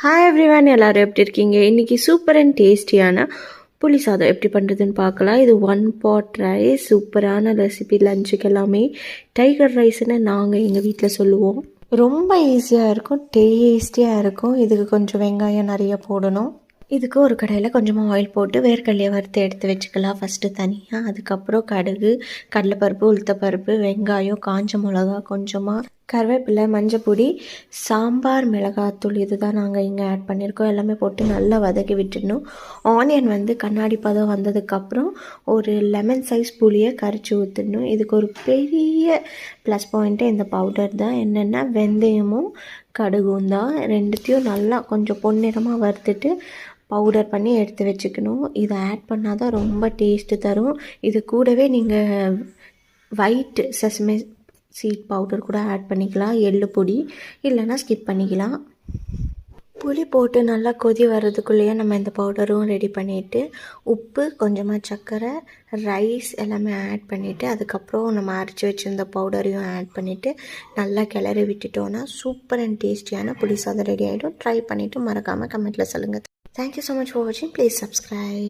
Hi everyone, எல்லாரும் எப்படி இருக்கீங்க? இன்றைக்கி சூப்பர் அண்ட் டேஸ்டியான புளி சாதம் எப்படி பண்ணுறதுன்னு பார்க்கலாம். இது 1 pot ரைஸ், சூப்பரான ரெசிபி. லஞ்சுக்கு எல்லாமே டைகர் ரைஸ்ன்னு நாங்கள் எங்கள் வீட்டில் சொல்லுவோம். ரொம்ப ஈஸியாக இருக்கும், டேஸ்டியாக இருக்கும். இதுக்கு கொஞ்சம் வெங்காயம் நிறைய போடணும். இதுக்கு ஒரு கடாயில் கொஞ்சமாக ஆயில் போட்டு வேர்க்கடலையை வறுத்து எடுத்து வச்சுக்கலாம் ஃபஸ்ட்டு தனியாக. அதுக்கப்புறம் கடுகு, கடலைப்பருப்பு, உளுத்தப்பருப்பு, வெங்காயம், காஞ்ச மிளகா, கொஞ்சமாக கருவேப்பிலை, மஞ்சப்பொடி, சாம்பார் மிளகாத்தூள், இது தான் நாங்கள் இங்கே ஆட் பண்ணியிருக்கோம். எல்லாமே போட்டு நல்லா வதக்கி விட்டுடணும். ஆனியன் கண்ணாடி பதம் வந்ததுக்கப்புறம் ஒரு லெமன் சைஸ் புளியை கரைச்சி ஊற்றிடணும். இதுக்கு ஒரு பெரிய ப்ளஸ் பாயிண்ட்டு இந்த பவுடர் தான். என்னென்னா வெந்தயமும் கடுகும் தான். ரெண்டுத்தையும் நல்லா கொஞ்சம் பொன்னிறமாக வறுத்துட்டு பவுடர் பண்ணி எடுத்து வச்சுக்கணும். இதை ஆட் பண்ணால் தான் ரொம்ப டேஸ்ட்டு தரும். இது கூடவே நீங்கள் ஒயிட் செசமே சீட் பவுடர் கூட ஆட் பண்ணிக்கலாம், எள்ளு பொடி, இல்லைன்னா ஸ்கிப் பண்ணிக்கலாம். புளி போட்டு நல்லா கொதி வர்றதுக்குள்ளேயே நம்ம இந்த பவுடரும் ரெடி பண்ணிவிட்டு உப்பு, கொஞ்சமாக சர்க்கரை, ரைஸ் எல்லாமே ஆட் பண்ணிவிட்டு அதுக்கப்புறம் நம்ம அரைச்சி வச்சுருந்த பவுடரையும் ஆட் பண்ணிவிட்டு நல்லா கிளறி விட்டுட்டோன்னா சூப்பர் அண்ட் டேஸ்டியான புளி சாதம் ரெடி ஆகிடும். ட்ரை பண்ணிவிட்டு மறக்காமல் கமெண்ட்டில் சொல்லுங்கள். தேங்க்யூ ஸோ மச் ஃபார் வாட்சிங். Please subscribe.